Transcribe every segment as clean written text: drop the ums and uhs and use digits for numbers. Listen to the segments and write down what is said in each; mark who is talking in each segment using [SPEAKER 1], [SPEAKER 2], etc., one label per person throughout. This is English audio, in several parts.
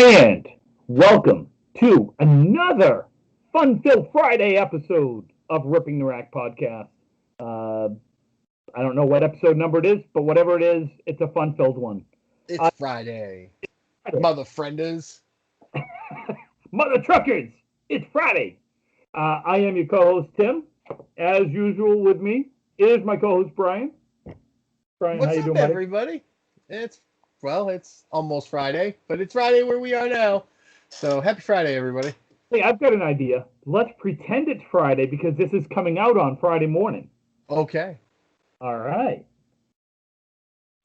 [SPEAKER 1] And welcome to another fun-filled Friday episode of Ripping the Rack podcast. Uh, I don't know what episode number it is, but whatever it is, it's a fun-filled one.
[SPEAKER 2] It's Friday. Mother frienders.
[SPEAKER 1] Mother truckers, it's Friday. I am your co-host Tim. As usual, with me is my co-host Brian. Brian,
[SPEAKER 2] What's
[SPEAKER 1] how you
[SPEAKER 2] up,
[SPEAKER 1] doing, buddy?
[SPEAKER 2] everybody? It's almost Friday, but it's Friday where we are now. So happy Friday, everybody.
[SPEAKER 1] Hey, I've got an idea. Let's pretend it's Friday because this is coming out on Friday morning.
[SPEAKER 2] Okay.
[SPEAKER 1] All right.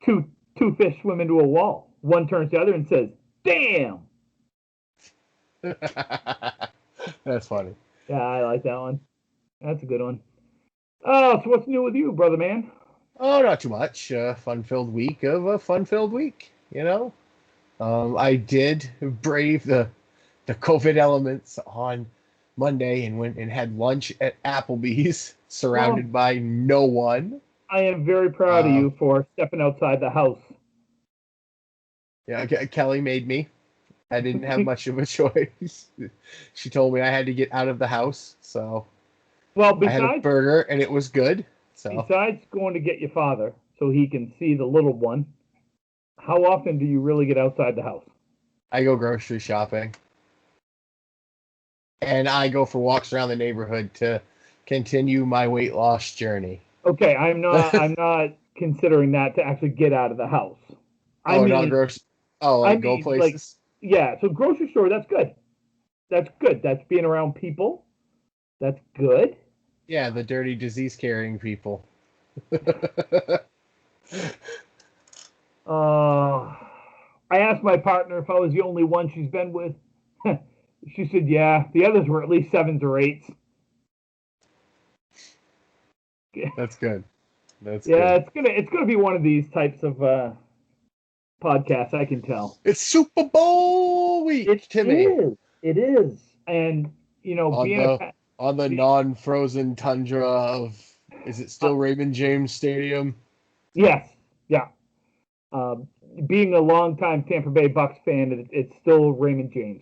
[SPEAKER 1] Two fish swim into a wall. One turns to the other and says, "Damn!"
[SPEAKER 2] That's funny.
[SPEAKER 1] Yeah, I like that one. That's a good one. Oh, so what's new with you, brother man?
[SPEAKER 2] Oh, not too much. Fun-filled week of a fun-filled week, you know? I did brave the COVID elements on Monday and went and had lunch at Applebee's, surrounded by no one.
[SPEAKER 1] I am very proud of you for stepping outside the house.
[SPEAKER 2] Yeah, Kelly made me. I didn't have much of a choice. She told me I had to get out of the house, so I had a burger and it was good. So
[SPEAKER 1] besides going to get your father so he can see the little one, how often do you really get outside the house?
[SPEAKER 2] I go grocery shopping. And I go for walks around the neighborhood to continue my weight loss journey.
[SPEAKER 1] Okay, I'm not considering that to actually get out of the house.
[SPEAKER 2] Not grocery. Oh, like go places?
[SPEAKER 1] Yeah, so grocery store, that's good. That's good. That's being around people. That's good.
[SPEAKER 2] Yeah, the dirty disease-carrying people.
[SPEAKER 1] I asked my partner if I was the only one she's been with. She said, yeah. The others were at least 7s or 8s.
[SPEAKER 2] That's good. That's
[SPEAKER 1] good. It's gonna be one of these types of podcasts. I can tell.
[SPEAKER 2] It's Super Bowl week, Timmy.
[SPEAKER 1] It is, and you know,
[SPEAKER 2] on the non-frozen tundra of, is it still Raymond James Stadium?
[SPEAKER 1] Yes. Yeah. Being a longtime Tampa Bay Bucks fan, it's still Raymond James.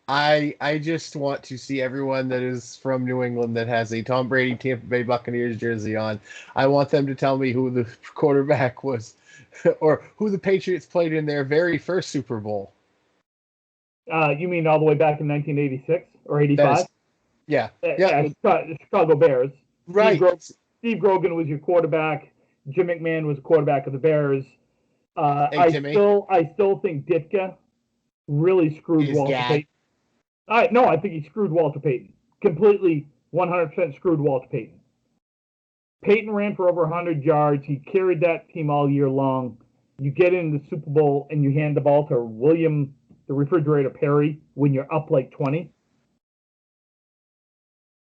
[SPEAKER 2] I just want to see everyone that is from New England that has a Tom Brady Tampa Bay Buccaneers jersey on. I want them to tell me who the quarterback was or who the Patriots played in their very first Super Bowl.
[SPEAKER 1] You mean all the way back in 1986 or 85?
[SPEAKER 2] Yeah.
[SPEAKER 1] Chicago Bears.
[SPEAKER 2] Right.
[SPEAKER 1] Steve Grogan was your quarterback. Jim McMahon was the quarterback of the Bears. I still think Ditka really screwed Walter Payton. No, I think he screwed Walter Payton. Completely 100% screwed Walter Payton. Payton ran for over 100 yards. He carried that team all year long. You get into the Super Bowl and you hand the ball to William the Refrigerator Perry when you're up like 20.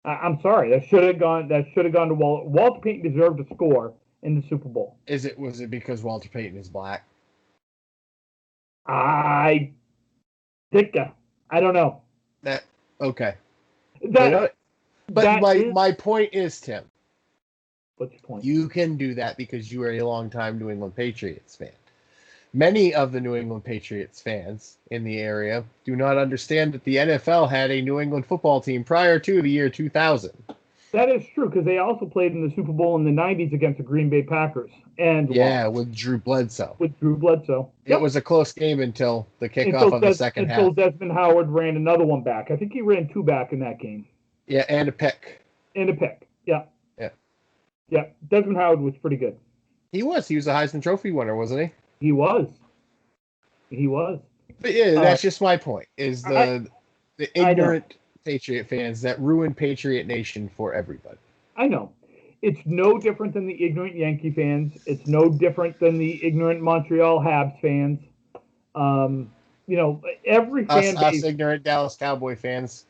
[SPEAKER 1] I'm sorry. That should have gone to Walter. Walter Payton deserved to score in the Super Bowl.
[SPEAKER 2] Was it because Walter Payton is black?
[SPEAKER 1] Ditka. I don't know.
[SPEAKER 2] Okay. My point is, Tim.
[SPEAKER 1] What's your point?
[SPEAKER 2] You can do that because you are a longtime New England Patriots fan. Many of the New England Patriots fans in the area do not understand that the NFL had a New England football team prior to the year 2000.
[SPEAKER 1] That is true because they also played in the Super Bowl in the 90s against the Green Bay Packers.
[SPEAKER 2] With Drew Bledsoe.
[SPEAKER 1] Yep.
[SPEAKER 2] It was a close game until the kickoff of the second half.
[SPEAKER 1] Until Desmond Howard ran another one back. I think he ran 2 back in that game.
[SPEAKER 2] Yeah, and a pick.
[SPEAKER 1] Yeah. Yeah. Desmond Howard was pretty good.
[SPEAKER 2] He was a Heisman Trophy winner, wasn't he?
[SPEAKER 1] He was.
[SPEAKER 2] But yeah, that's just my point, is the ignorant Patriot fans that ruin Patriot Nation for everybody.
[SPEAKER 1] I know. It's no different than the ignorant Yankee fans. It's no different than the ignorant Montreal Habs fans. Every fan base.
[SPEAKER 2] Us ignorant Dallas Cowboy fans.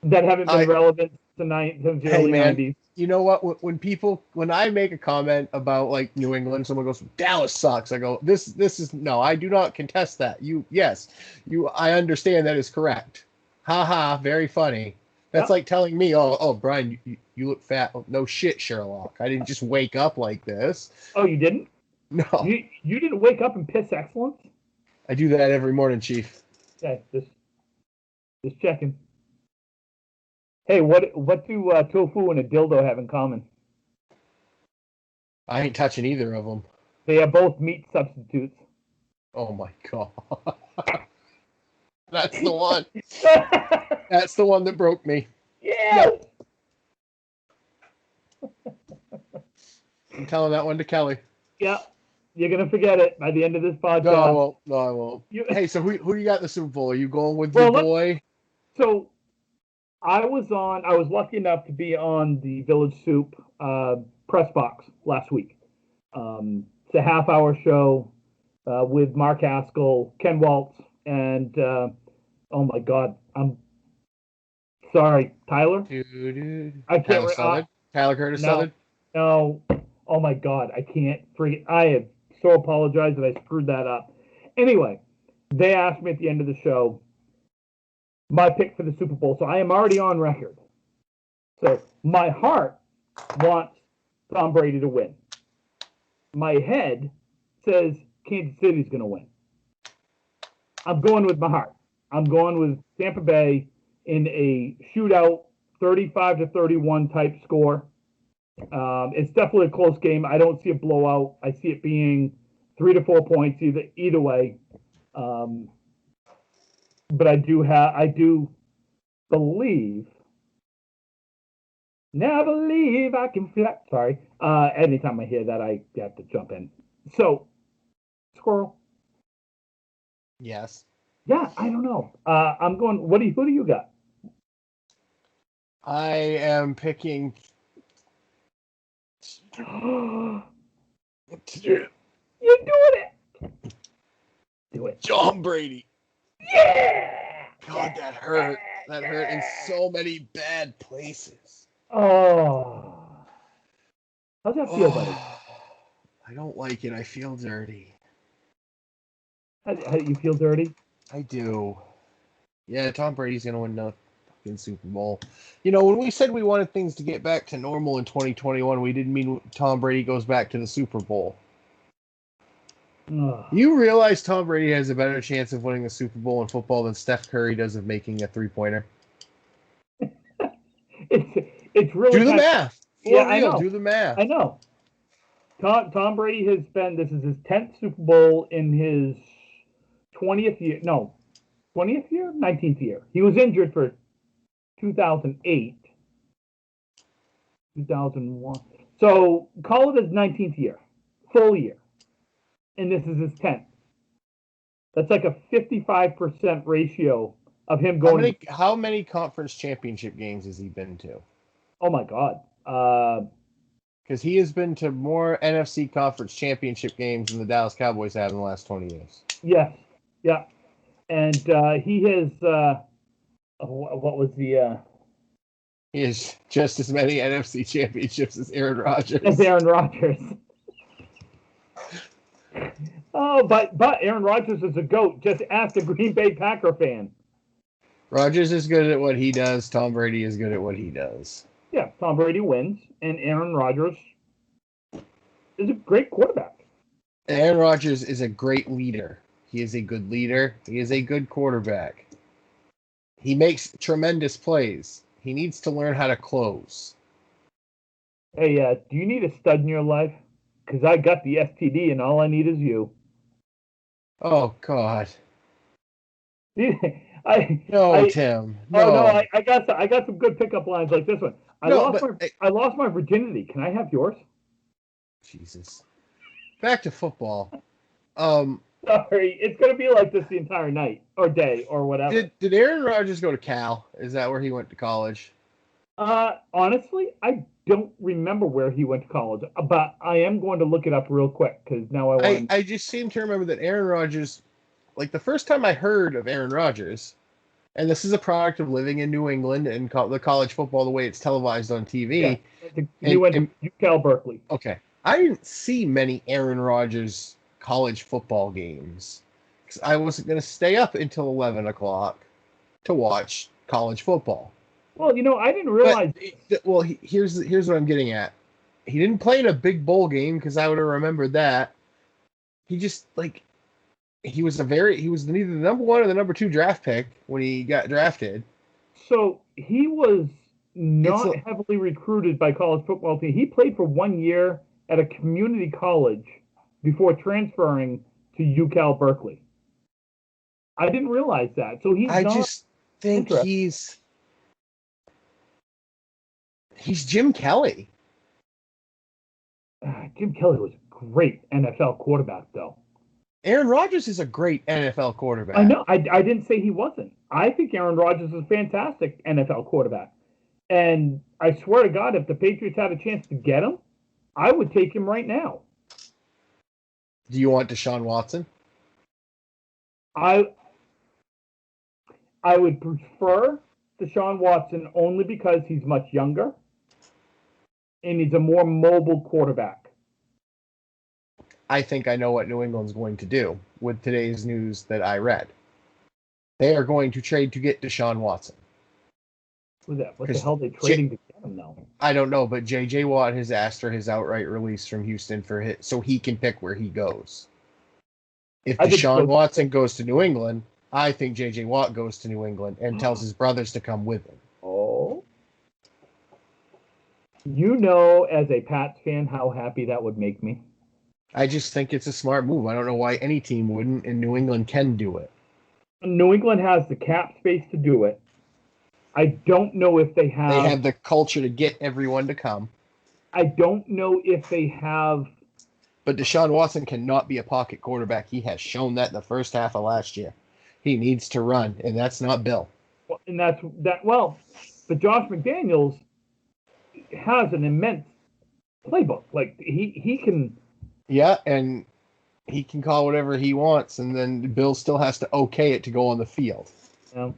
[SPEAKER 1] That haven't been relevant since the early 90s.
[SPEAKER 2] You know what? When I make a comment about like New England, someone goes, Dallas sucks. I go, this is, no, I do not contest that. I understand that is correct. Ha, very funny. That's like telling me, oh, Brian, you look fat. Oh, no shit, Sherlock. I didn't just wake up like this.
[SPEAKER 1] Oh, you didn't?
[SPEAKER 2] No.
[SPEAKER 1] You didn't wake up and piss excellence?
[SPEAKER 2] I do that every morning, Chief.
[SPEAKER 1] Okay, just checking. Hey, what do tofu and a dildo have in common?
[SPEAKER 2] I ain't touching either of them.
[SPEAKER 1] They are both meat substitutes.
[SPEAKER 2] Oh my god. That's the one. That's the one that broke me.
[SPEAKER 1] Yeah.
[SPEAKER 2] I'm telling that one to Kelly.
[SPEAKER 1] Yeah. You're going to forget it by the end of this podcast.
[SPEAKER 2] No, I won't. No, I won't. Hey, so who do you got in the Super Bowl? Are you going with your boy?
[SPEAKER 1] So I was lucky enough to be on the Village Soup press box last week. It's a half-hour show with Mark Haskell, Ken Waltz, and oh my God, I'm sorry, Tyler.
[SPEAKER 2] I can't. Tyler Curtis.
[SPEAKER 1] No. Oh my God, I can't forget. I have so apologized that I screwed that up. Anyway, they asked me at the end of the show my pick for the Super Bowl, so I am already on record. So my heart wants Tom Brady to win. My head says Kansas City's going to win. I'm going with my heart. I'm going with Tampa Bay in a shootout, 35-31 type score. It's definitely a close game. I don't see a blowout. I see it being 3 to 4 points either way. But I do believe. Now I believe I can fly. Sorry. Anytime I hear that, I have to jump in. So, Squirrel.
[SPEAKER 2] Yes.
[SPEAKER 1] Yeah, I don't know. I'm going. Who do you got?
[SPEAKER 2] I am picking.
[SPEAKER 1] You're doing it. Do it.
[SPEAKER 2] Tom Brady.
[SPEAKER 1] Yeah.
[SPEAKER 2] God, that hurt. That hurt in so many bad places.
[SPEAKER 1] Oh. How's that feel, buddy?
[SPEAKER 2] I don't like it. I feel dirty.
[SPEAKER 1] How do you feel dirty?
[SPEAKER 2] I do. Yeah, Tom Brady's going to win the fucking Super Bowl. You know, when we said we wanted things to get back to normal in 2021, we didn't mean Tom Brady goes back to the Super Bowl. You realize Tom Brady has a better chance of winning a Super Bowl in football than Steph Curry does of making a three-pointer?
[SPEAKER 1] It's really
[SPEAKER 2] do the math.
[SPEAKER 1] Yeah, I know.
[SPEAKER 2] Do the math.
[SPEAKER 1] I know. Tom Brady has been. This is his 10th Super Bowl in his 20th year. No, 20th year, 19th year. He was injured for 2008, 2001. So call it his 19th year, full year. And this is his 10th. That's like a 55% ratio of him going.
[SPEAKER 2] How many conference championship games has he been to?
[SPEAKER 1] Oh my God.
[SPEAKER 2] Because he has been to more NFC conference championship games than the Dallas Cowboys have in the last 20 years.
[SPEAKER 1] Yes. Yeah. And he has, what was the...
[SPEAKER 2] He has just as many NFC championships as Aaron Rodgers.
[SPEAKER 1] Oh, but Aaron Rodgers is a GOAT. Just ask a Green Bay Packer fan.
[SPEAKER 2] Rodgers is good at what he does. Tom Brady is good at what he does.
[SPEAKER 1] Yeah, Tom Brady wins, and Aaron Rodgers is a great quarterback.
[SPEAKER 2] Aaron Rodgers is a great leader. He is a good leader. He is a good quarterback. He makes tremendous plays. He needs to learn how to close.
[SPEAKER 1] Hey, do you need a stud in your life? Because I got the STD, and all I need is you.
[SPEAKER 2] Oh, God.
[SPEAKER 1] Tim.
[SPEAKER 2] No.
[SPEAKER 1] Oh no, I got some good pickup lines like this one. I lost my virginity. Can I have yours?
[SPEAKER 2] Jesus. Back to football.
[SPEAKER 1] Sorry, it's gonna be like this the entire night or day or whatever.
[SPEAKER 2] Did Aaron Rodgers go to Cal? Is that where he went to college?
[SPEAKER 1] Honestly, I don't remember where he went to college, but I am going to look it up real quick because now
[SPEAKER 2] I just seem to remember that Aaron Rodgers, like the first time I heard of Aaron Rodgers, and this is a product of living in New England and the college football the way it's televised on TV.
[SPEAKER 1] Yeah, he went to UCal Berkeley.
[SPEAKER 2] Okay, I didn't see many Aaron Rodgers college football games because I wasn't going to stay up until 11 o'clock to watch college football.
[SPEAKER 1] Well, I didn't realize.
[SPEAKER 2] Here's what I'm getting at. He didn't play in a big bowl game because I would have remembered that. He just he was neither the number 1 or the number 2 draft pick when he got drafted.
[SPEAKER 1] So he was not heavily recruited by college football team. He played for 1 year at a community college before transferring to UCal Berkeley. I didn't realize that. So
[SPEAKER 2] I just think he's Jim Kelly.
[SPEAKER 1] Jim Kelly was a great NFL quarterback, though.
[SPEAKER 2] Aaron Rodgers is a great NFL quarterback.
[SPEAKER 1] I know. I didn't say he wasn't. I think Aaron Rodgers is a fantastic NFL quarterback. And I swear to God, if the Patriots had a chance to get him, I would take him right now.
[SPEAKER 2] Do you want Deshaun Watson?
[SPEAKER 1] I would prefer Deshaun Watson only because he's much younger and he's a more mobile quarterback.
[SPEAKER 2] I think I know what New England's going to do with today's news that I read. They are going to trade to get Deshaun Watson.
[SPEAKER 1] Who's that? What the hell are they trading to get him now?
[SPEAKER 2] I don't know, but J.J. Watt has asked for his outright release from Houston so he can pick where he goes. If Deshaun Watson goes to New England, I think J.J. Watt goes to New England and tells his brothers to come with him.
[SPEAKER 1] Oh. You know, as a Pats fan, how happy that would make me.
[SPEAKER 2] I just think it's a smart move. I don't know why any team wouldn't, and New England can do it.
[SPEAKER 1] New England has the cap space to do it. I don't know if they have...
[SPEAKER 2] They have the culture to get everyone to come.
[SPEAKER 1] I don't know if they have...
[SPEAKER 2] But Deshaun Watson cannot be a pocket quarterback. He has shown that in the first half of last year. He needs to run, and that's not Bill.
[SPEAKER 1] But Josh McDaniels has an immense playbook. Like, he can...
[SPEAKER 2] Yeah, and he can call whatever he wants, and then Bill still has to okay it to go on the field.
[SPEAKER 1] Yeah.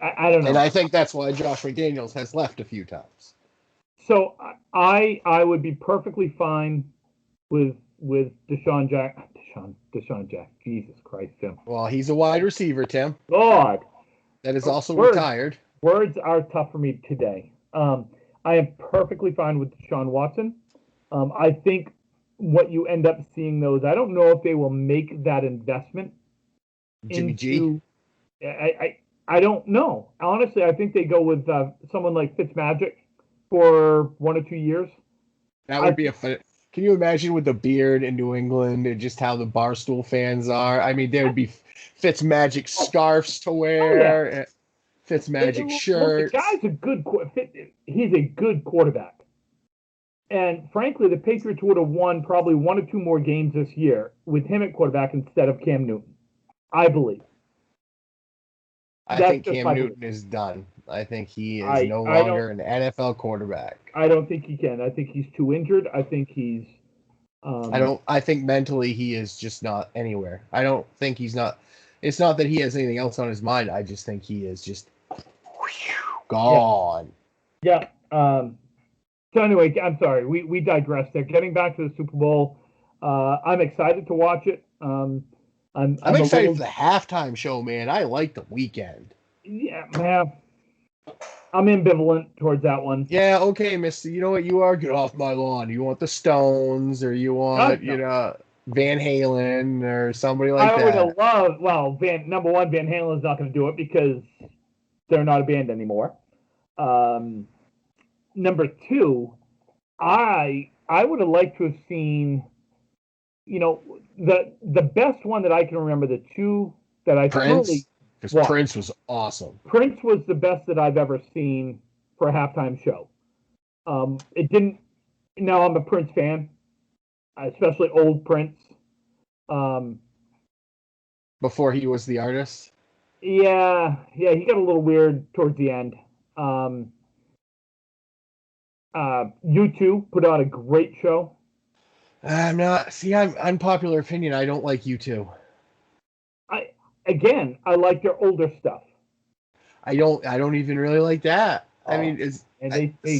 [SPEAKER 1] I don't know.
[SPEAKER 2] And I think that's why Josh McDaniels has left a few times.
[SPEAKER 1] So I would be perfectly fine with Deshaun Jack. Jesus Christ, Tim.
[SPEAKER 2] Well, he's a wide receiver, Tim.
[SPEAKER 1] God.
[SPEAKER 2] That is also retired.
[SPEAKER 1] Words are tough for me today. I am perfectly fine with Deshaun Watson. I think what you end up seeing those, I don't know if they will make that investment.
[SPEAKER 2] Jimmy G.
[SPEAKER 1] I don't know. Honestly, I think they go with someone like Fitzmagic for 1 or 2 years.
[SPEAKER 2] That would be a fun. Can you imagine with the beard in New England and just how the Barstool fans are? I mean, there would be Fitzmagic scarves to wear, Fitzmagic shirts.
[SPEAKER 1] The guy's he's a good quarterback. And frankly, the Patriots would have won probably 1 or 2 more games this year with him at quarterback instead of Cam Newton. I believe.
[SPEAKER 2] I think Cam Newton is done. I think he is no longer an NFL quarterback.
[SPEAKER 1] I don't think he can. I think he's too injured. I think he's...
[SPEAKER 2] I think mentally he is just not anywhere. I don't think he's not... It's not that he has anything else on his mind. I just think he is just gone.
[SPEAKER 1] Yeah. So anyway, I'm sorry. We digressed there. Getting back to the Super Bowl, I'm excited to watch it. I'm
[SPEAKER 2] excited for the halftime show, man. I like the weekend.
[SPEAKER 1] Yeah, man. I'm ambivalent towards that one.
[SPEAKER 2] Yeah, okay, mister. You know what you are? Get off my lawn. You want the Stones, or you want, Van Halen, or somebody like that?
[SPEAKER 1] I would love, number one, Van Halen's not going to do it because they're not a band anymore. Number two, I would have liked to have seen, the best one that I can remember, the two that I
[SPEAKER 2] Prince, because Prince was awesome.
[SPEAKER 1] Prince was the best that I've ever seen for a halftime show. It didn't. Now I'm a Prince fan, especially old Prince.
[SPEAKER 2] Before he was the artist.
[SPEAKER 1] Yeah, he got a little weird towards the end. U2 put out a great show.
[SPEAKER 2] I'm not. See, I'm unpopular opinion. I don't like U2.
[SPEAKER 1] I like their older stuff.
[SPEAKER 2] I don't even really like that. I mean, it's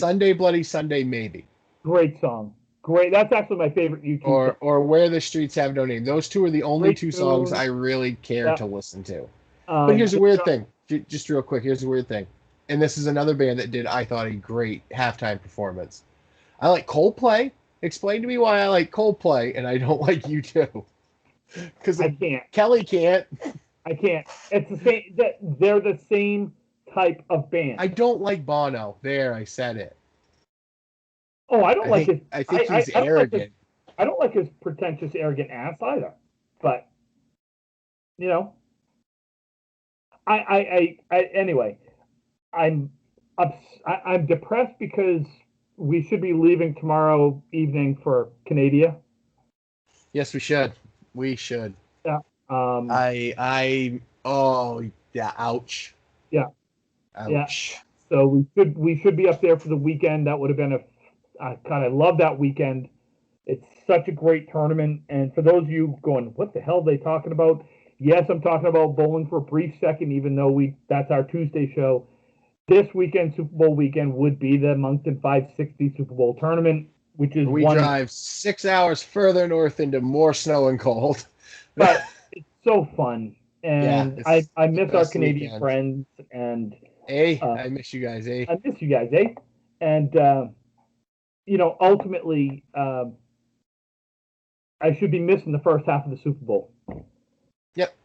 [SPEAKER 2] Sunday Bloody Sunday maybe.
[SPEAKER 1] Great song. Great. That's actually my favorite U2
[SPEAKER 2] song. Or Where the Streets Have No Name. Those two are the only two songs I really care to listen to. But here's a weird thing. Just real quick. Here's a weird thing. And this is another band that did, I thought, a great halftime performance. I like Coldplay. Explain to me why I like Coldplay and I don't like U2. Because
[SPEAKER 1] I can't.
[SPEAKER 2] Kelly can't.
[SPEAKER 1] I can't. It's the same. They're the same type of band.
[SPEAKER 2] I don't like Bono. There, I said it.
[SPEAKER 1] Oh, I don't like his.
[SPEAKER 2] I think he's arrogant.
[SPEAKER 1] I don't like his pretentious, arrogant ass either. But anyway. I'm depressed because we should be leaving tomorrow evening for Canada.
[SPEAKER 2] Yes, we should. We should.
[SPEAKER 1] Yeah.
[SPEAKER 2] Oh yeah. Ouch.
[SPEAKER 1] Yeah.
[SPEAKER 2] Ouch.
[SPEAKER 1] Yeah. So we should be up there for the weekend. That would have been I kind of love that weekend. It's such a great tournament. And for those of you going, what the hell are they talking about? Yes, I'm talking about bowling for a brief second, even though that's our Tuesday show. This weekend, Super Bowl weekend, would be the Moncton 560 Super Bowl tournament, which is
[SPEAKER 2] we drive 6 hours further north into more snow and cold.
[SPEAKER 1] But it's so fun, and
[SPEAKER 2] yeah,
[SPEAKER 1] I miss our Canadian friends, and
[SPEAKER 2] I miss you guys,
[SPEAKER 1] I miss you guys, and ultimately, I should be missing the first half of the Super Bowl.
[SPEAKER 2] Yep.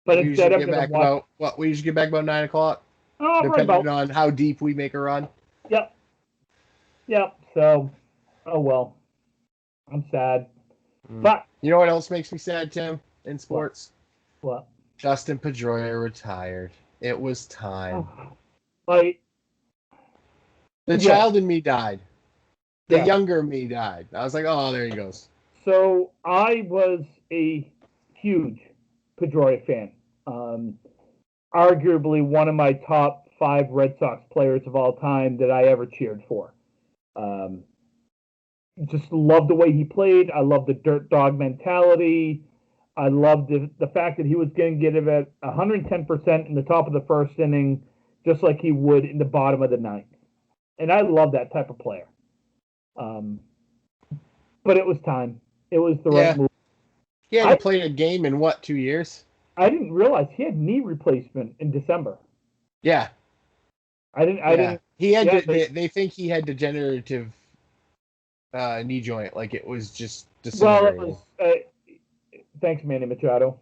[SPEAKER 1] But instead of
[SPEAKER 2] we usually get back about 9 o'clock.
[SPEAKER 1] Oh,
[SPEAKER 2] depending on how deep we make a run.
[SPEAKER 1] Yep. So, oh well. I'm sad. But
[SPEAKER 2] you know what else makes me sad, Tim, in sports?
[SPEAKER 1] What?
[SPEAKER 2] Dustin Pedroia retired. It was time.
[SPEAKER 1] The
[SPEAKER 2] child in me died. The younger me died. I was like, oh, there he goes.
[SPEAKER 1] So I was a huge Pedroia fan. Arguably one of my top 5 Red Sox players of all time that I ever cheered for. Just loved the way he played. I loved the dirt dog mentality. I loved the fact that he was going to get it at 110% in the top of the first inning, just like he would in the bottom of the ninth. And I love that type of player. But it was time. It was the right move.
[SPEAKER 2] He hadn't played a game in 2 years?
[SPEAKER 1] I didn't realize he had knee replacement in December.
[SPEAKER 2] Yeah.
[SPEAKER 1] I didn't.
[SPEAKER 2] He had. They think he had degenerative knee joint. Like it was just disintegrating.
[SPEAKER 1] Well, it was. Thanks, Manny Machado.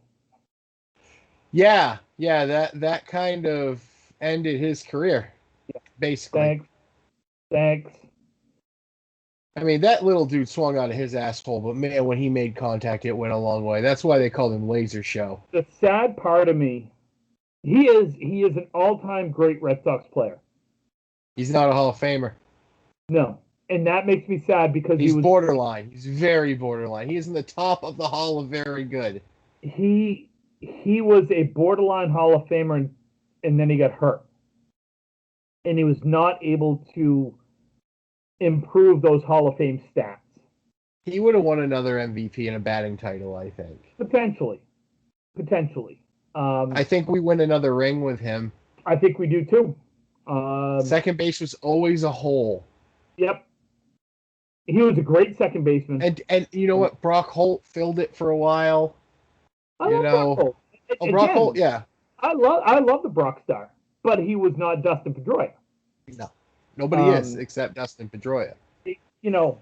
[SPEAKER 2] Yeah. That kind of ended his career. Yeah. Basically.
[SPEAKER 1] Thanks.
[SPEAKER 2] I mean, that little dude swung out of his asshole, but man, when he made contact, it went a long way. That's why they called him Laser Show.
[SPEAKER 1] The sad part of me, he is an all-time great Red Sox player.
[SPEAKER 2] He's not a Hall of Famer.
[SPEAKER 1] No, and that makes me sad because
[SPEAKER 2] he's borderline. He's very borderline. He is in the top of the Hall of Very Good.
[SPEAKER 1] He was a borderline Hall of Famer, and then he got hurt, and he was not able to improve those Hall of Fame stats.
[SPEAKER 2] He would have won another MVP and a batting title, I think.
[SPEAKER 1] Potentially.
[SPEAKER 2] I think we win another ring with him.
[SPEAKER 1] I think we do too.
[SPEAKER 2] Second base was always a hole.
[SPEAKER 1] Yep. He was a great second baseman.
[SPEAKER 2] And you know what? Brock Holt filled it for a while.
[SPEAKER 1] Brock Holt.
[SPEAKER 2] Brock Holt, yeah.
[SPEAKER 1] I love the Brock star, but he was not Dustin Pedroia.
[SPEAKER 2] No. Nobody is except Dustin Pedroia.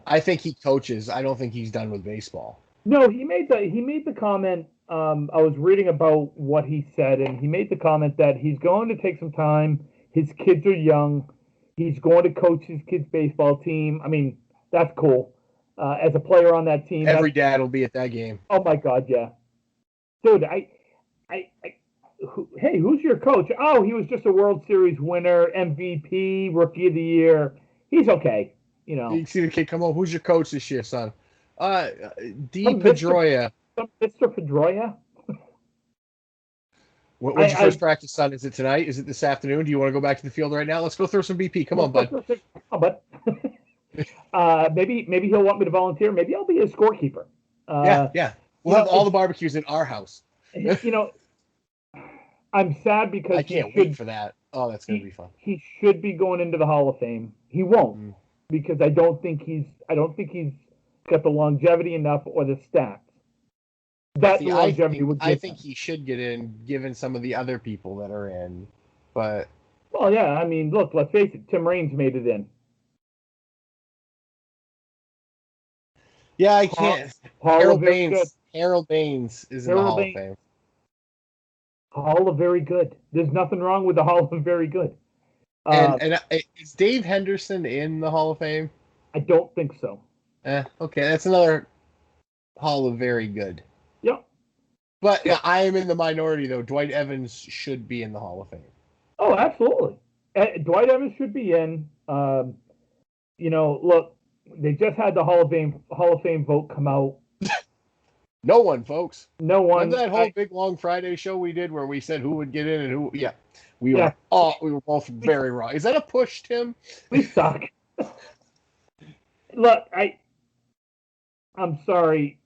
[SPEAKER 2] I think he coaches. I don't think he's done with baseball.
[SPEAKER 1] No, he made the comment. I was reading about what he said, and he made the comment that he's going to take some time. His kids are young. He's going to coach his kids' baseball team. I mean, that's cool. As a player on that team,
[SPEAKER 2] every dad will be at that game.
[SPEAKER 1] Oh my God, yeah, dude. Hey, who's your coach? Oh, he was just a World Series winner, MVP, Rookie of the Year. He's okay,
[SPEAKER 2] You see the kid come on. Who's your coach this year, son? D. Pedroia.
[SPEAKER 1] Mr. Pedroia.
[SPEAKER 2] When's your first practice, son? Is it tonight? Is it this afternoon? Do you want to go back to the field right now? Let's go throw some BP. Come on, bud.
[SPEAKER 1] Maybe he'll want me to volunteer. Maybe I'll be his scorekeeper.
[SPEAKER 2] Yeah. We'll have all the barbecues in our house.
[SPEAKER 1] I'm sad because
[SPEAKER 2] I can't wait for that. Oh, that's going to be fun.
[SPEAKER 1] He should be going into the Hall of Fame. He won't because I don't think he's got the longevity enough or the stats.
[SPEAKER 2] I think he should get in, given some of the other people that are in. But
[SPEAKER 1] well, yeah. I mean, look. Let's face it. Tim Raines made it in.
[SPEAKER 2] Yeah, I can't. Harold Harold Baines is in the Hall of Fame.
[SPEAKER 1] Hall of Very Good. There's nothing wrong with the Hall of Very Good.
[SPEAKER 2] And is Dave Henderson in the Hall of Fame?
[SPEAKER 1] I don't think so.
[SPEAKER 2] Okay, that's another Hall of Very Good.
[SPEAKER 1] Yep.
[SPEAKER 2] But I am in the minority, though. Dwight Evans should be in the Hall of Fame.
[SPEAKER 1] Oh, absolutely. Dwight Evans should be in. Look, they just had the Hall of Fame vote come out.
[SPEAKER 2] No one, folks.
[SPEAKER 1] No one.
[SPEAKER 2] Remember that whole big long Friday show we did where we said who would get in and who? Yeah, we were both very wrong. Is that a push, Tim?
[SPEAKER 1] We suck. Look, I'm sorry.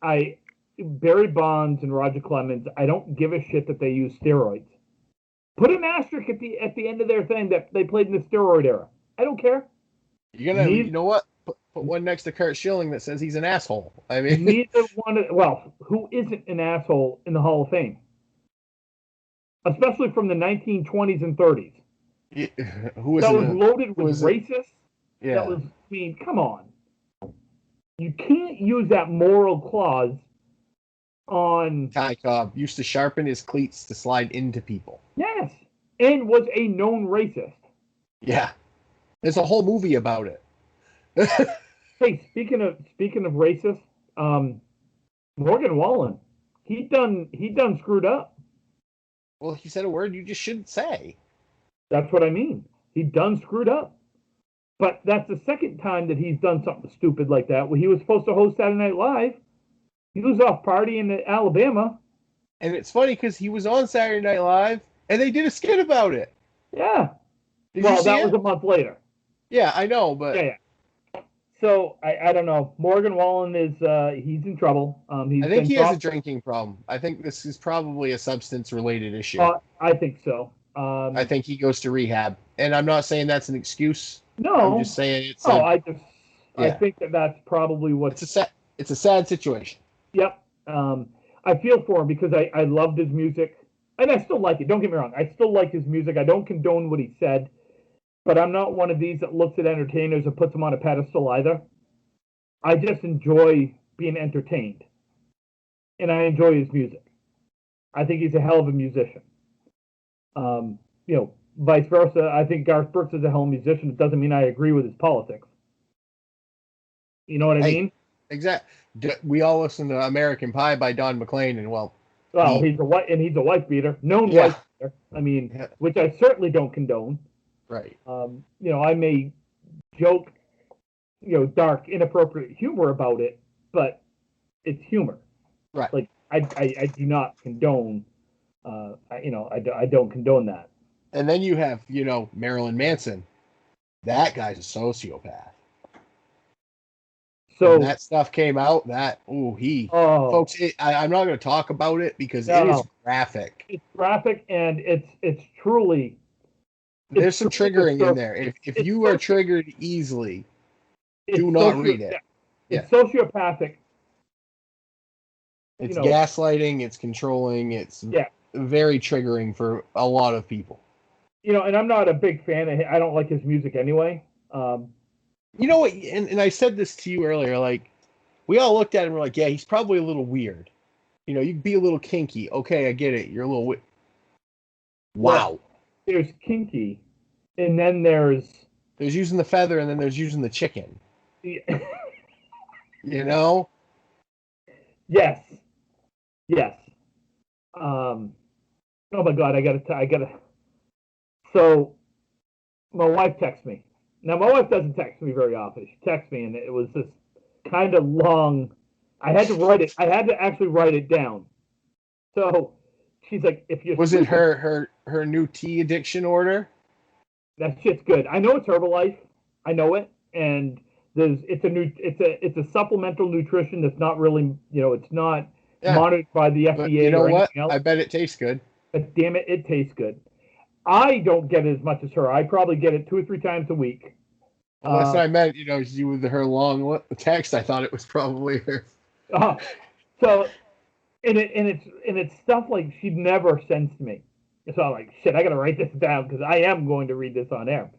[SPEAKER 1] Barry Bonds and Roger Clemens. I don't give a shit that they use steroids. Put an asterisk at the end of their thing that they played in the steroid era. I don't care.
[SPEAKER 2] You know what? Put one next to Curt Schilling that says he's an asshole. I mean,
[SPEAKER 1] neither one. Well, who isn't an asshole in the Hall of Fame? Especially from the 1920s and 30s.
[SPEAKER 2] Who was
[SPEAKER 1] that was loaded with racists?
[SPEAKER 2] Yeah.
[SPEAKER 1] That was. I mean, come on. You can't use that moral clause on.
[SPEAKER 2] Ty Cobb used to sharpen his cleats to slide into people.
[SPEAKER 1] Yes, and was a known racist.
[SPEAKER 2] Yeah, there's a whole movie about it.
[SPEAKER 1] Hey, speaking of racist, Morgan Wallen, he done screwed up.
[SPEAKER 2] Well, he said a word you just shouldn't say.
[SPEAKER 1] That's what I mean. He done screwed up. But that's the second time that he's done something stupid like that. When he was supposed to host Saturday Night Live, he was off partying in Alabama.
[SPEAKER 2] And it's funny because he was on Saturday Night Live, and they did a skit about it.
[SPEAKER 1] Yeah. Well, that was a month later.
[SPEAKER 2] Yeah, I know, but
[SPEAKER 1] yeah. So I don't know. Morgan Wallen is he's in trouble.
[SPEAKER 2] I think he has a drinking problem. I think this is probably a substance-related issue.
[SPEAKER 1] I think so.
[SPEAKER 2] I think he goes to rehab, and I'm not saying that's an excuse.
[SPEAKER 1] No,
[SPEAKER 2] I'm just saying it's.
[SPEAKER 1] I think that's probably what.
[SPEAKER 2] It's a sad situation.
[SPEAKER 1] Yep. I feel for him because I loved his music, and I still like it. Don't get me wrong. I still like his music. I don't condone what he said. But I'm not one of these that looks at entertainers and puts them on a pedestal either. I just enjoy being entertained. And I enjoy his music. I think he's a hell of a musician. Vice versa, I think Garth Brooks is a hell of a musician. It doesn't mean I agree with his politics. You know what I mean?
[SPEAKER 2] Exactly. We all listen to American Pie by Don McLean, and
[SPEAKER 1] he's a wife beater. Known wife beater. I mean, which I certainly don't condone.
[SPEAKER 2] Right.
[SPEAKER 1] I may joke, dark, inappropriate humor about it, but it's humor.
[SPEAKER 2] Right.
[SPEAKER 1] Like I do not condone. I don't condone that.
[SPEAKER 2] And then you have, Marilyn Manson. That guy's a sociopath. So when that stuff came out, folks, I'm not going to talk about it because it is graphic.
[SPEAKER 1] It's graphic and it's truly.
[SPEAKER 2] There's some triggering in there. If you are triggered easily, do not read it.
[SPEAKER 1] It's sociopathic.
[SPEAKER 2] It's gaslighting. It's controlling. It's very triggering for a lot of people.
[SPEAKER 1] And I'm not a big fan of. I don't like his music anyway.
[SPEAKER 2] You know what? And I said this to you earlier. Like, we all looked at him and we're like, yeah, he's probably a little weird. You can be a little kinky. Okay, I get it. You're a little wow.
[SPEAKER 1] There's kinky, and then there's
[SPEAKER 2] using the feather, and then there's using the chicken.
[SPEAKER 1] Yeah. Yes. Oh my God, I gotta. So, my wife texts me. Now, my wife doesn't text me very often. She texts me, and it was this kind of long. I had to write it. I had to actually write it down. So. She's like, if you're.
[SPEAKER 2] Was it her new tea addiction order?
[SPEAKER 1] That shit's good. I know it's Herbalife. I know it, and it's a supplemental nutrition that's not really, it's not monitored by the FDA. But
[SPEAKER 2] you know
[SPEAKER 1] or
[SPEAKER 2] what?
[SPEAKER 1] Else.
[SPEAKER 2] I bet it tastes good.
[SPEAKER 1] But damn it, it tastes good. I don't get it as much as her. I probably get it 2 or 3 times a week.
[SPEAKER 2] Well, that's what I meant. You with her long text. I thought it was probably her.
[SPEAKER 1] So. And it's stuff like she'd never sends to me. So I'm like, shit, I got to write this down because I am going to read this on air.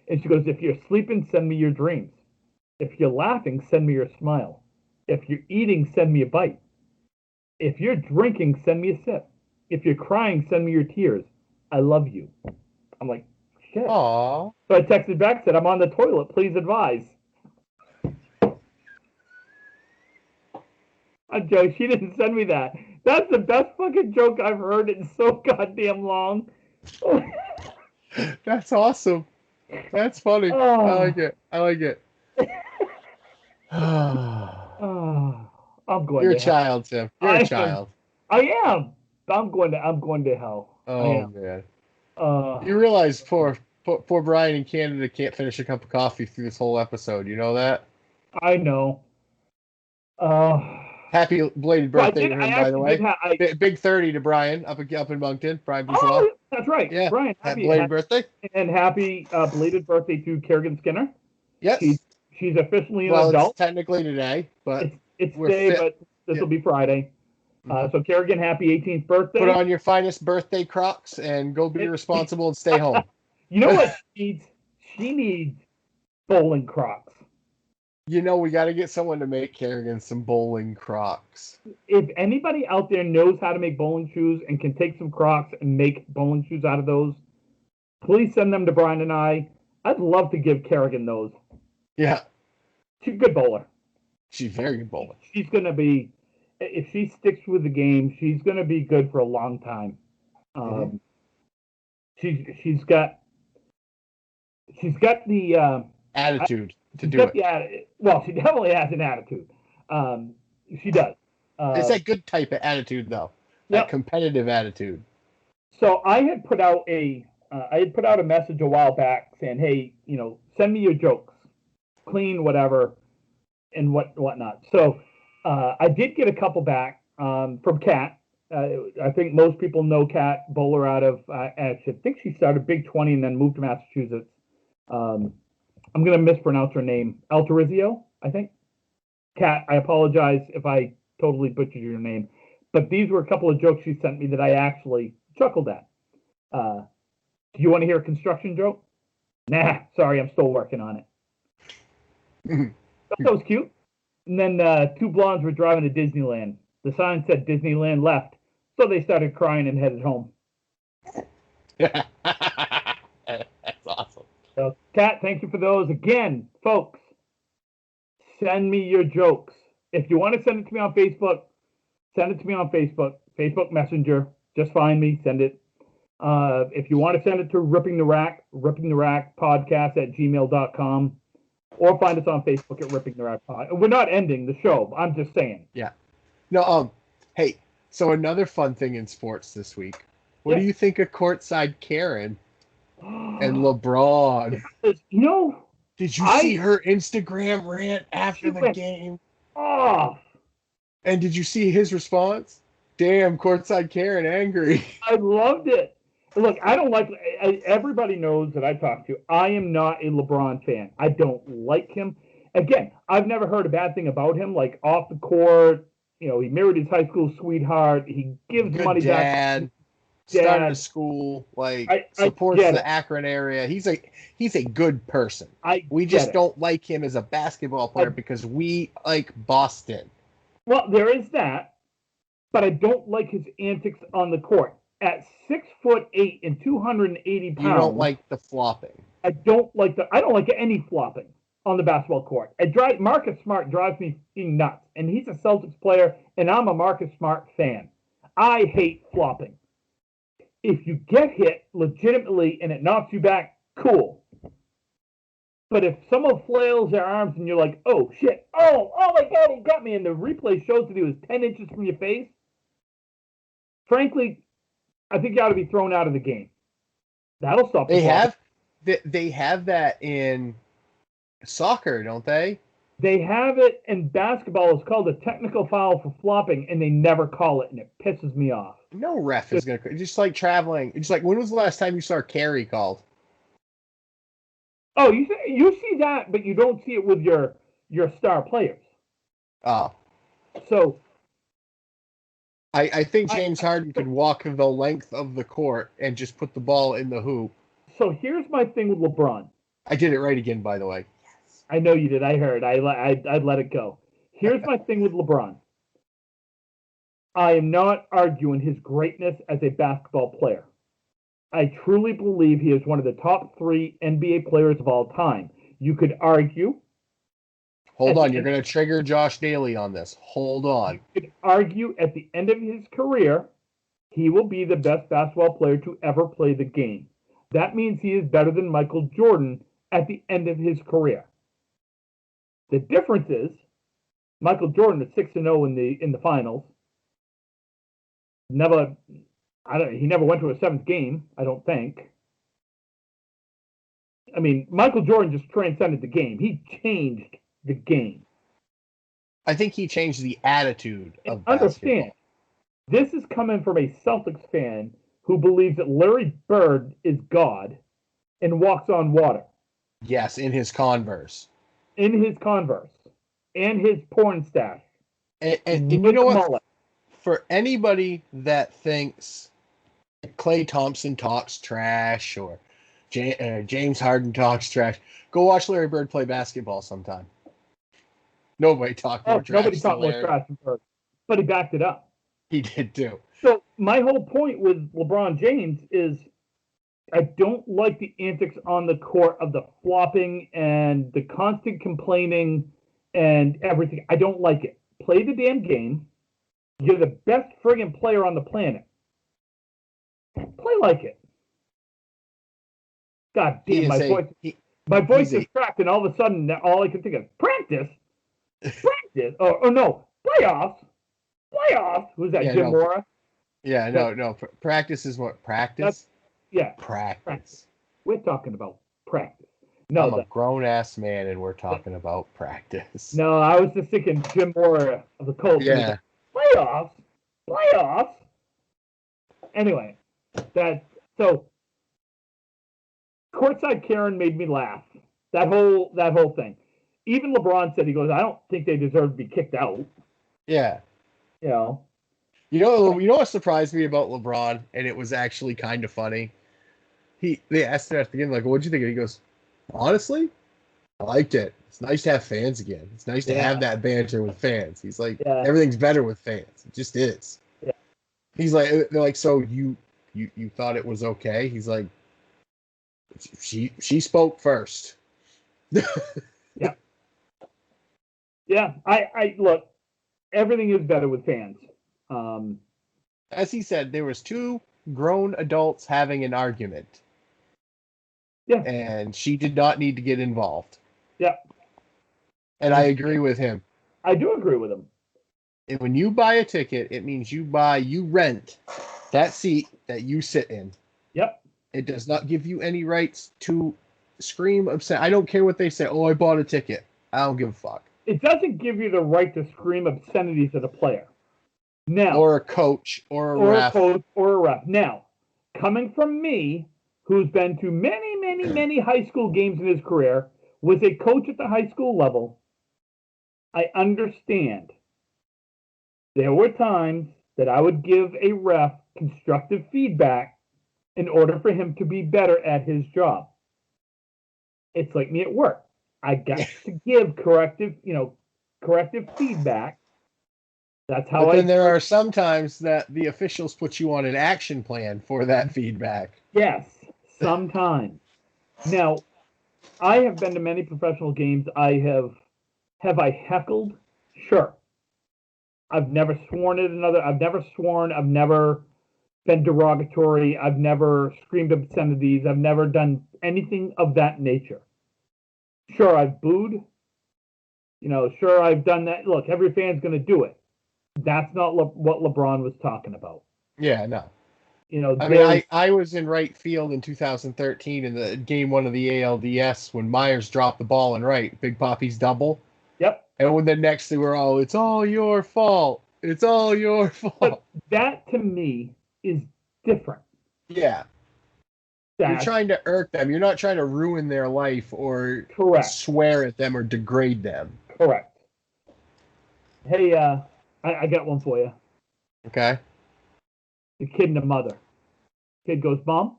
[SPEAKER 1] And she goes, if you're sleeping, send me your dreams. If you're laughing, send me your smile. If you're eating, send me a bite. If you're drinking, send me a sip. If you're crying, send me your tears. I love you. I'm like, shit.
[SPEAKER 2] Aww.
[SPEAKER 1] So I texted back, said, I'm on the toilet. Please advise. Joe, she didn't send me that. That's the best fucking joke I've heard in so goddamn long.
[SPEAKER 2] That's awesome. That's funny. Oh. I like it.
[SPEAKER 1] I'm going.
[SPEAKER 2] You're a child, Tim. You're a child.
[SPEAKER 1] I am. I'm going to hell.
[SPEAKER 2] Oh man. You realize poor Brian in Canada can't finish a cup of coffee through this whole episode. You know that?
[SPEAKER 1] I know.
[SPEAKER 2] Happy belated birthday to him, by the way. Big 30 to Brian up in Moncton. Brian Bourgeois.
[SPEAKER 1] Oh, that's right.
[SPEAKER 2] Yeah.
[SPEAKER 1] Brian,
[SPEAKER 2] happy belated birthday.
[SPEAKER 1] And happy belated birthday to Kerrigan Skinner.
[SPEAKER 2] Yes.
[SPEAKER 1] She's officially an adult.
[SPEAKER 2] It's technically today, but
[SPEAKER 1] it's today, but this will be Friday. So Kerrigan, happy 18th birthday.
[SPEAKER 2] Put on your finest birthday Crocs and go be responsible and stay home.
[SPEAKER 1] You know what she needs? She needs bowling Crocs.
[SPEAKER 2] You know, we got to get someone to make Kerrigan some bowling Crocs.
[SPEAKER 1] If anybody out there knows how to make bowling shoes and can take some Crocs and make bowling shoes out of those, please send them to Brian and I. I'd love to give Kerrigan those.
[SPEAKER 2] Yeah.
[SPEAKER 1] She's a good bowler.
[SPEAKER 2] She's very good bowler.
[SPEAKER 1] She's going to be, if she sticks with the game, she's going to be good for a long time. She's got the
[SPEAKER 2] attitude to do
[SPEAKER 1] it. Well, she definitely has an attitude. She does.
[SPEAKER 2] It's that good type of attitude, though. That competitive attitude.
[SPEAKER 1] So I had put out a message a while back saying, hey, send me your jokes, clean, whatever, and whatnot. So I did get a couple back from Kat. I think most people know Kat Bowler out of, I think she started Big 20 and then moved to Massachusetts. I'm going to mispronounce her name. Altarizio, I think. Kat, I apologize if I totally butchered your name. But these were a couple of jokes she sent me that I actually chuckled at. Do you want to hear a construction joke? Nah, sorry, I'm still working on it. That was cute. And then two blondes were driving to Disneyland. The sign said Disneyland left, so they started crying and headed home.
[SPEAKER 2] That's awesome.
[SPEAKER 1] So, Kat, thank you for those. Again, folks, send me your jokes. If you want to send it to me on Facebook, send it to me on Facebook Messenger. Just find me, send it. If you want to send it to Ripping the Rack podcast at gmail.com, or find us on Facebook at Ripping the Rack Pod. We're not ending the show. I'm just saying.
[SPEAKER 2] Yeah. No. Hey. So another fun thing in sports this week. What do you think of courtside Karen and LeBron? Did you see her Instagram rant after the game?
[SPEAKER 1] Oh.
[SPEAKER 2] And did you see his response? Damn, courtside Karen angry.
[SPEAKER 1] I loved it. Look, I don't like. Everybody knows that I talk to. I am not a LeBron fan. I don't like him. Again, I've never heard a bad thing about him. Like off the court, he married his high school sweetheart. He gives money back.
[SPEAKER 2] Started a school. Supports the Akron area. He's a good person. We just don't like him as a basketball player because we like Boston.
[SPEAKER 1] Well, there is that, but I don't like his antics on the court. At 6'8" and 280 pounds,
[SPEAKER 2] you don't like the flopping.
[SPEAKER 1] I don't like any flopping on the basketball court. Marcus Smart drives me nuts, and he's a Celtics player, and I'm a Marcus Smart fan. I hate flopping. If you get hit legitimately and it knocks you back, cool. But if someone flails their arms and you're like, oh shit, oh my God, he got me, and the replay shows that he was 10 inches from your face, frankly, I think you ought to be thrown out of the game. That'll stop.
[SPEAKER 2] They have that in soccer, don't they?
[SPEAKER 1] They have it in basketball. It's called a technical foul for flopping, and they never call it, and it pisses me off.
[SPEAKER 2] No ref is going to... Just like traveling. Just like, when was the last time you saw a carry called?
[SPEAKER 1] Oh, you see that, but you don't see it with your star players.
[SPEAKER 2] Oh.
[SPEAKER 1] So...
[SPEAKER 2] I think James Harden could walk the length of the court and just put the ball in the hoop.
[SPEAKER 1] So here's my thing with LeBron.
[SPEAKER 2] I did it right again, by the way.
[SPEAKER 1] Yes. I know you did. I heard. I'd let it go. Here's my thing with LeBron. I am not arguing his greatness as a basketball player. I truly believe he is one of the top 3 NBA players of all time. You could argue.
[SPEAKER 2] Hold on, you're going to trigger Josh Daly on this. Hold on.
[SPEAKER 1] You could argue at the end of his career, he will be the best basketball player to ever play the game. That means he is better than Michael Jordan at the end of his career. The difference is Michael Jordan is 6-0 in the finals. He never went to a 7th game, I don't think. I mean, Michael Jordan just transcended the game. He changed the game.
[SPEAKER 2] I think he changed the attitude of basketball.
[SPEAKER 1] Understand, this is coming from a Celtics fan who believes that Larry Bird is God and walks on water.
[SPEAKER 2] Yes, in his Converse.
[SPEAKER 1] In his Converse. And his porn stash.
[SPEAKER 2] And you know what? Mullet. For anybody that thinks Klay Thompson talks trash or James Harden talks trash, go watch Larry Bird play basketball sometime. Nobody talked more trash.
[SPEAKER 1] Nobody talked more trash than Bird, but he backed it up.
[SPEAKER 2] He did too.
[SPEAKER 1] So my whole point with LeBron James is I don't like the antics on the court of the flopping and the constant complaining and everything. I don't like it. Play the damn game. You're the best friggin' player on the planet. Play like it. God damn, my voice is cracked, and all of a sudden, all I can think of practice. Oh no, playoffs. Who's that? Jim Mora?
[SPEAKER 2] Yeah, no. Practice is what? Practice?
[SPEAKER 1] Practice. We're talking about practice.
[SPEAKER 2] No, I'm a grown-ass man, and we're talking about practice.
[SPEAKER 1] No, I was just thinking Jim Mora of the Colts.
[SPEAKER 2] Yeah.
[SPEAKER 1] Playoffs. Anyway, so courtside Karen made me laugh. That whole thing. Even LeBron said, he goes, I don't think they deserve to be kicked out.
[SPEAKER 2] Yeah.
[SPEAKER 1] You know
[SPEAKER 2] what surprised me about LeBron, and it was actually kind of funny. They asked him at the end, like, what'd you think? And he goes, honestly, I liked it. It's nice to have fans again. It's nice to have that banter with fans. He's like, everything's better with fans. It just is.
[SPEAKER 1] Yeah.
[SPEAKER 2] He's like, they're like, so you thought it was okay? He's like, she spoke first.
[SPEAKER 1] Yeah. Yeah. I look, everything is better with fans.
[SPEAKER 2] As he said, there was 2 grown adults having an argument.
[SPEAKER 1] Yeah.
[SPEAKER 2] And she did not need to get involved.
[SPEAKER 1] Yeah.
[SPEAKER 2] And I agree with him.
[SPEAKER 1] I do agree with him.
[SPEAKER 2] And when you buy a ticket, it means you rent that seat that you sit in.
[SPEAKER 1] Yep.
[SPEAKER 2] It does not give you any rights to scream obscene. I don't care what they say. Oh, I bought a ticket. I don't give a fuck.
[SPEAKER 1] It doesn't give you the right to scream obscenities at a player. Now,
[SPEAKER 2] or a coach, or a ref.
[SPEAKER 1] Now, coming from me, who's been to many, many, many high school games in his career, was a coach at the high school level, I understand. There were times that I would give a ref constructive feedback in order for him to be better at his job. It's like me at work. I got to give corrective feedback. That's how.
[SPEAKER 2] But then there are some times that the officials put you on an action plan for that feedback.
[SPEAKER 1] Yes, sometimes. Now, I have been to many professional games. Have I heckled? Sure. I've never sworn at another. I've never sworn. I've never been derogatory. I've never screamed obscenities. I've never done anything of that nature. Sure, I've booed. Sure, I've done that. Look, every fan's going to do it. That's not what LeBron was talking about.
[SPEAKER 2] Yeah, no. I was in right field in 2013 in the game 1 of the ALDS when Myers dropped the ball in right. Big Poppy's double.
[SPEAKER 1] Yep.
[SPEAKER 2] And when the next they were all, it's all your fault. It's all your fault.
[SPEAKER 1] But that to me is different.
[SPEAKER 2] Yeah. You're trying to irk them. You're not trying to ruin their life or swear at them or degrade them.
[SPEAKER 1] Correct. Hey, I got one for you.
[SPEAKER 2] Okay.
[SPEAKER 1] The kid and the mother. Kid goes, Mom,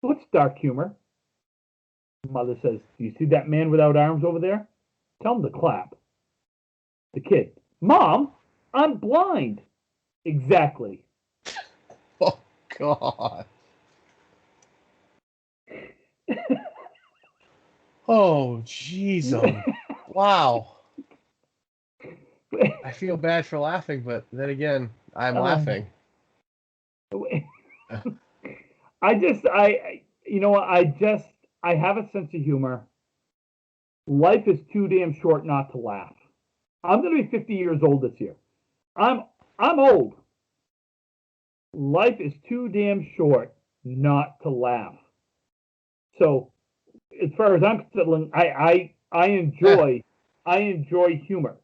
[SPEAKER 1] what's dark humor? Mother says, do you see that man without arms over there? Tell him to clap. The kid, Mom, I'm blind. Exactly.
[SPEAKER 2] Oh, God. Oh, jeez. Wow. I feel bad for laughing, but then again, I'm laughing.
[SPEAKER 1] I have a sense of humor. Life is too damn short not to laugh. I'm going to be 50 years old this year. I'm old. Life is too damn short not to laugh. So, as far as I'm concerned, I enjoy humor.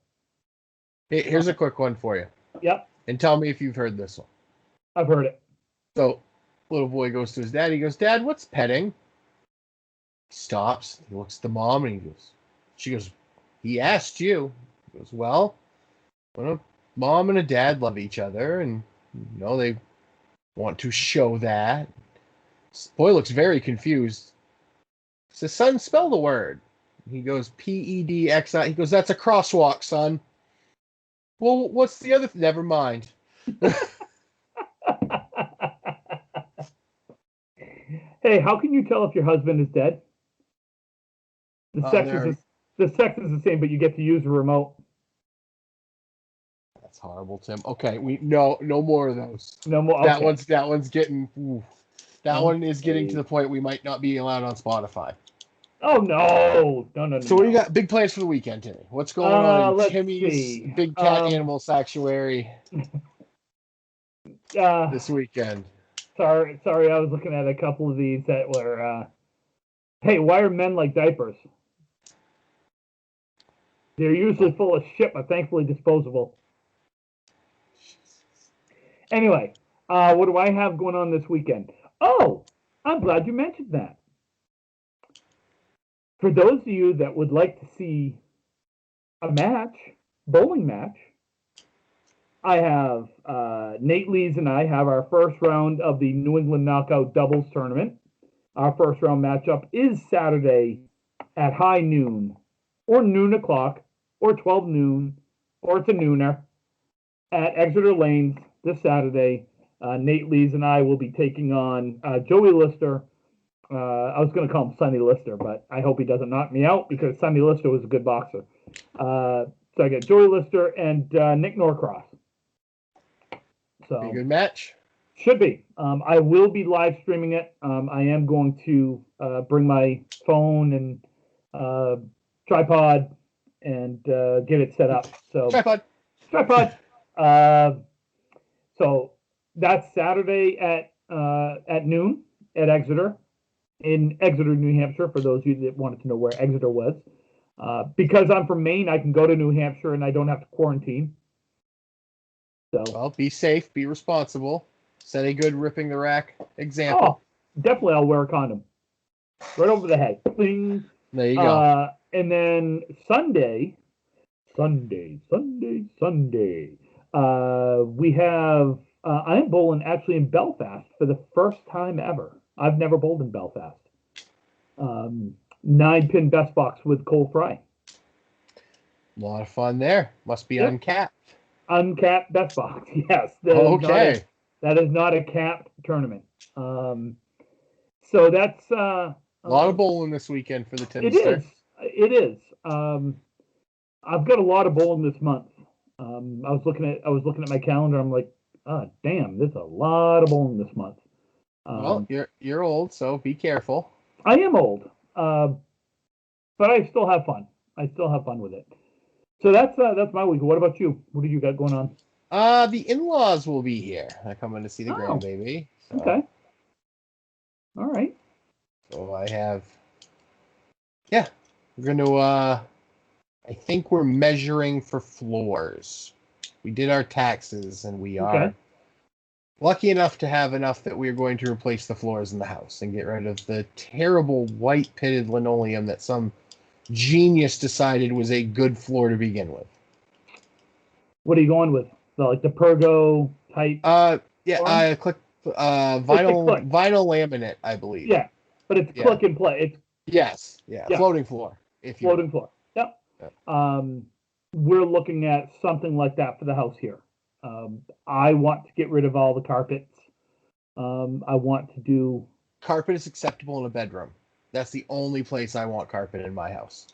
[SPEAKER 2] Here's a quick one for you.
[SPEAKER 1] Yep.
[SPEAKER 2] And tell me if you've heard this one.
[SPEAKER 1] I've heard it.
[SPEAKER 2] So, little boy goes to his dad. He goes, "Dad, what's petting?" He stops. He looks at the mom and she goes, "He asked you." He goes, "Well, when a mom and a dad love each other and, they want to show that." The boy looks very confused. He says, "Son, spell the word." He goes, PEDXI. He goes, "That's a crosswalk, son." "Well, what's the other? Never mind."
[SPEAKER 1] Hey, how can you tell if your husband is dead? The sex is the same, but you get to use a remote.
[SPEAKER 2] That's horrible, Tim. Okay, no more of those.
[SPEAKER 1] No more. Okay.
[SPEAKER 2] That one's getting. Ooh, that one is getting to the point we might not be allowed on Spotify.
[SPEAKER 1] Oh no.
[SPEAKER 2] So what do you got? Big plans for the weekend, Timmy? What's going on in Timmy's Big Cat Animal Sanctuary this weekend?
[SPEAKER 1] Sorry, I was looking at a couple of these that were. Hey, why are men like diapers? They're usually full of shit, but thankfully disposable. Anyway, what do I have going on this weekend? Oh, I'm glad you mentioned that. For those of you that would like to see a bowling match, I have Nate Lees and I have our first round of the New England Knockout Doubles Tournament. Our first round matchup is Saturday at high noon, or noon o'clock, or 12 noon, or it's a nooner, at Exeter Lanes this Saturday. Nate Lees and I will be taking on Joey Lister. I was going to call him Sonny Lister, but I hope he doesn't knock me out because Sonny Lister was a good boxer. So I got Joey Lister and Nick Norcross. So
[SPEAKER 2] be a good match.
[SPEAKER 1] Should be. I will be live streaming it. I am going to bring my phone and tripod and get it set up. So tripod. So that's Saturday at noon at Exeter, in Exeter, New Hampshire. For those of you that wanted to know where Exeter was, because I'm from Maine, I can go to New Hampshire and I don't have to quarantine. So,
[SPEAKER 2] well, be safe, be responsible, set a good ripping the rack example.
[SPEAKER 1] Oh, definitely, I'll wear a condom right over the head. Bling.
[SPEAKER 2] There you go.
[SPEAKER 1] And then Sunday. We have. I am bowling actually in Belfast for the first time ever. I've never bowled in Belfast. 9-pin best box with Cole Fry.
[SPEAKER 2] A lot of fun there. Must be uncapped.
[SPEAKER 1] Uncapped best box, yes. That is not a capped tournament. So that's
[SPEAKER 2] a lot of bowling this weekend for the
[SPEAKER 1] Timster. It is. I've got a lot of bowling this month. I was looking at my calendar. I'm like, oh, damn, there's a lot of bowling this month.
[SPEAKER 2] Well, you're old, so be careful.
[SPEAKER 1] I am old, but I still have fun. I still have fun with it. So that's my week. What about you? What do you got going on?
[SPEAKER 2] The in-laws will be here. They're coming to see the grandbaby. So.
[SPEAKER 1] Okay. All right.
[SPEAKER 2] So I have. Yeah, we're going to. I think we're measuring for floors. We did our taxes, and we are lucky enough to have enough that we're going to replace the floors in the house and get rid of the terrible white pitted linoleum that some genius decided was a good floor to begin with.
[SPEAKER 1] What are you going with? Like the Pergo type?
[SPEAKER 2] I clicked vinyl laminate, I believe.
[SPEAKER 1] Yeah, but it's click and play.
[SPEAKER 2] It's floating floor.
[SPEAKER 1] Floor. Yep. We're looking at something like that for the house here. I want to get rid of all the carpets. I want to do.
[SPEAKER 2] Carpet is acceptable in a bedroom. That's the only place I want carpet in my house.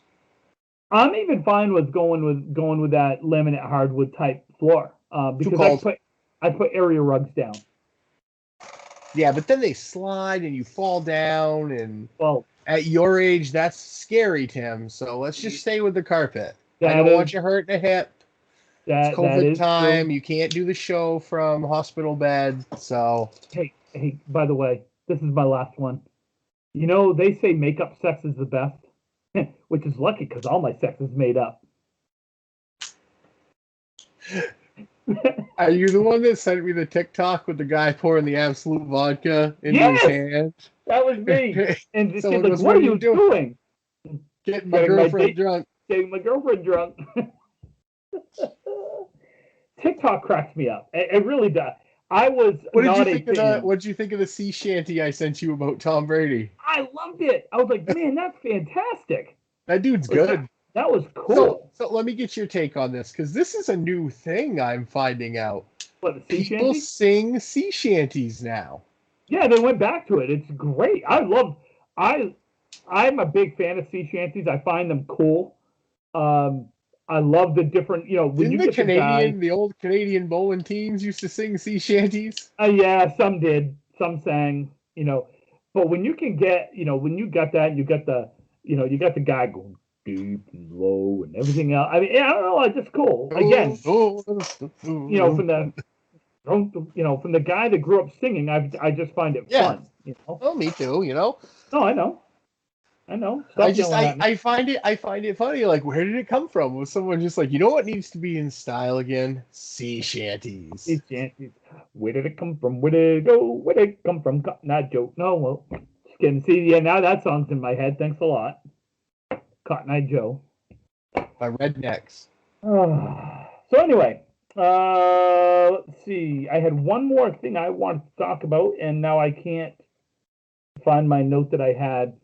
[SPEAKER 1] I'm even fine with going with that laminate hardwood type floor because I put area rugs down.
[SPEAKER 2] Yeah, but then they slide and you fall down, and at your age, that's scary, Tim. So let's just stay with the carpet. I don't want you hurting a hip. It's COVID time. True. You can't do the show from hospital bed. So
[SPEAKER 1] hey, by the way, this is my last one. You know, they say makeup sex is the best, which is lucky because all my sex is made up.
[SPEAKER 2] Are you the one that sent me the TikTok with the guy pouring the Absolut vodka into his hand?
[SPEAKER 1] That was me. And the kid like, what are you doing?
[SPEAKER 2] Getting my girlfriend drunk.
[SPEAKER 1] Getting my girlfriend drunk. TikTok cracks me up. It really does. What
[SPEAKER 2] did you think of the sea shanty I sent you about Tom Brady?
[SPEAKER 1] I loved it. I was like, man, that's fantastic.
[SPEAKER 2] That dude's good.
[SPEAKER 1] That was cool.
[SPEAKER 2] So let me get your take on this, because this is a new thing I'm finding out.
[SPEAKER 1] What, the sea
[SPEAKER 2] People sing sea shanties now.
[SPEAKER 1] Yeah, they went back to it. It's great. I'm a big fan of sea shanties. I find them cool. I love the different, when
[SPEAKER 2] the old Canadian bowling teams used to sing sea shanties?
[SPEAKER 1] Yeah, some did. Some sang, but when you can get, when you got that, you got the guy going deep and low and everything else. I mean, I don't know, it's just cool. Again, from the guy that grew up singing, I just find it fun.
[SPEAKER 2] Oh, me too.
[SPEAKER 1] Oh, I know.
[SPEAKER 2] I find it funny. Like, where did it come from? Was someone just like, you know what needs to be in style again? Sea shanties.
[SPEAKER 1] Sea shanties. Where did it come from? Where did it go? Where did it come from? Not Joe. No, well, just kidding. See, yeah, now that song's in my head. Thanks a lot. Cotton Eye Joe.
[SPEAKER 2] By Rednecks.
[SPEAKER 1] So anyway, let's see. I had one more thing I wanted to talk about, and now I can't find my note that I had.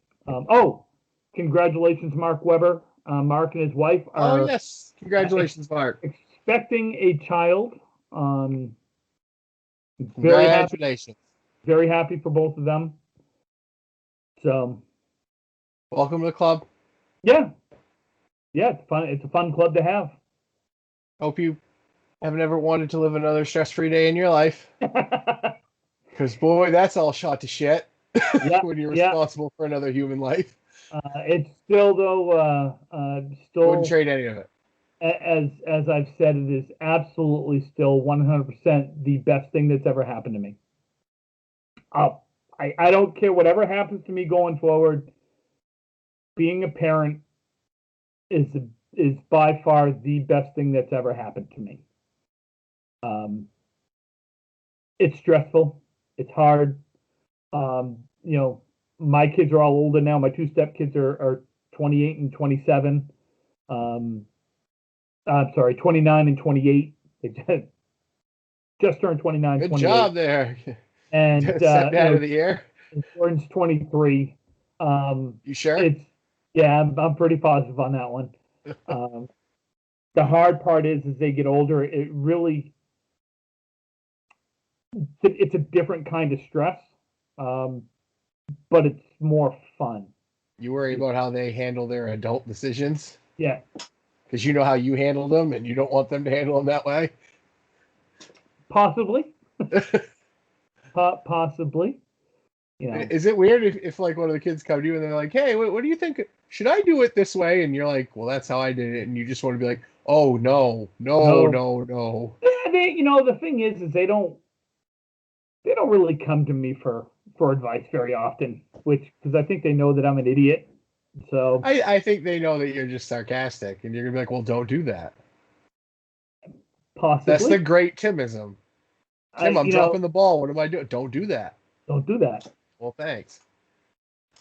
[SPEAKER 1] Congratulations, Mark Webber. Mark and his wife are.
[SPEAKER 2] Oh, yes. Congratulations, Mark.
[SPEAKER 1] Expecting a child.
[SPEAKER 2] Congratulations.
[SPEAKER 1] Very happy for both of them. So.
[SPEAKER 2] Welcome to the club.
[SPEAKER 1] Yeah. Yeah, it's fun. It's a fun club to have.
[SPEAKER 2] Hope you haven't ever wanted to live another stress-free day in your life. Because, boy, that's all shot to shit. When you're responsible for another human life.
[SPEAKER 1] It's still, though,
[SPEAKER 2] wouldn't trade any of it.
[SPEAKER 1] As I've said, it is absolutely still 100% the best thing that's ever happened to me. I don't care whatever happens to me going forward. Being a parent is by far the best thing that's ever happened to me. It's stressful. It's hard. My kids are all older now. My two stepkids are 28 and 27. I'm sorry, 29 and 28. They just turned 29.
[SPEAKER 2] Good
[SPEAKER 1] 28.
[SPEAKER 2] Job there.
[SPEAKER 1] And
[SPEAKER 2] out of the air.
[SPEAKER 1] Jordan's 23.
[SPEAKER 2] You sure?
[SPEAKER 1] I'm pretty positive on that one. The hard part is as they get older, it's a different kind of stress. But it's more fun.
[SPEAKER 2] You worry about how they handle their adult decisions?
[SPEAKER 1] Yeah.
[SPEAKER 2] Because you know how you handle them and you don't want them to handle them that way?
[SPEAKER 1] Possibly. Possibly.
[SPEAKER 2] Is it weird if like one of the kids come to you and they're like, hey, what do you think? Should I do it this way? And you're like, well, that's how I did it. And you just want to be like, oh, no.
[SPEAKER 1] Yeah, the thing is they don't really come to me for advice very often, because I think they know that I'm an idiot. So
[SPEAKER 2] I think they know that you're just sarcastic, and you're gonna be like, well, don't do that.
[SPEAKER 1] Possibly.
[SPEAKER 2] That's the great Timism. Tim, I'm dropping the ball. What am I doing? Don't do that.
[SPEAKER 1] Don't do that.
[SPEAKER 2] Well, thanks.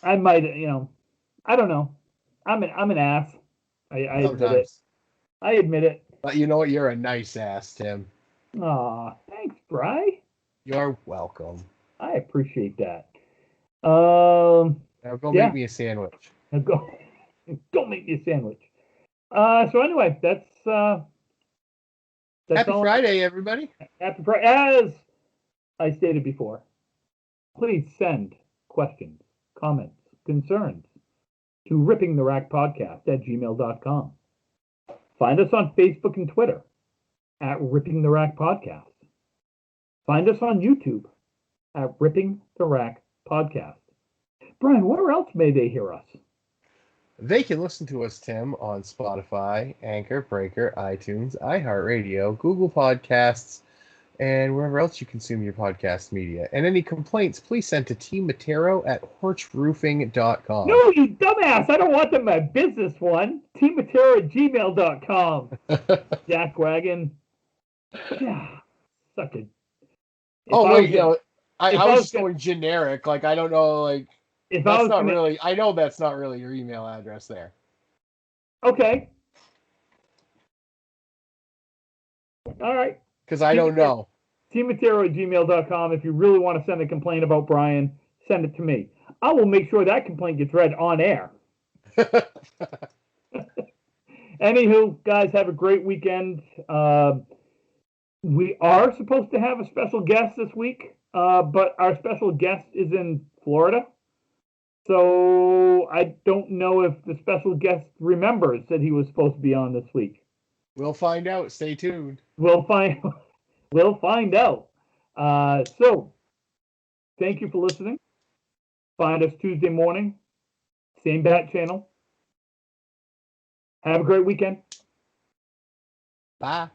[SPEAKER 1] I might, I don't know. I'm an ass. I admit it. I admit it.
[SPEAKER 2] But you know what? You're a nice ass, Tim.
[SPEAKER 1] Aw, thanks, Bri.
[SPEAKER 2] You're welcome.
[SPEAKER 1] I appreciate that.
[SPEAKER 2] Now go make me a sandwich.
[SPEAKER 1] Now go make me a sandwich. So anyway, that's
[SPEAKER 2] Happy Friday, everybody.
[SPEAKER 1] Happy Friday. As I stated before, please send questions, comments, concerns to rippingtherackpodcast@gmail.com. Find us on Facebook and Twitter at Ripping the Rack Podcast. Find us on YouTube at Ripping the Rack Podcast. Brian, where else may they hear us?
[SPEAKER 2] They can listen to us, Tim, on Spotify, Anchor, Breaker, iTunes, iHeartRadio, Google Podcasts, and wherever else you consume your podcast media. And any complaints, please send to teammatero@horchroofing.com.
[SPEAKER 1] No, you dumbass! I don't want them my business one. teammatero@gmail.com. Jackwagon. Yeah, suck it.
[SPEAKER 2] I was just going generic. Like, I don't know, like, that's not really, I know that's not really your email address there.
[SPEAKER 1] Okay. All right.
[SPEAKER 2] Because I don't know.
[SPEAKER 1] teammatero@gmail.com. If you really want to send a complaint about Brian, send it to me. I will make sure that complaint gets read on air. Anywho, guys, have a great weekend. We are supposed to have a special guest this week, but our special guest is in Florida. So I don't know if the special guest remembers that he was supposed to be on this week.
[SPEAKER 2] We'll find out. Stay tuned.
[SPEAKER 1] We'll find out. So thank you for listening. Find us Tuesday morning, same bat channel. Have a great weekend.
[SPEAKER 2] Bye.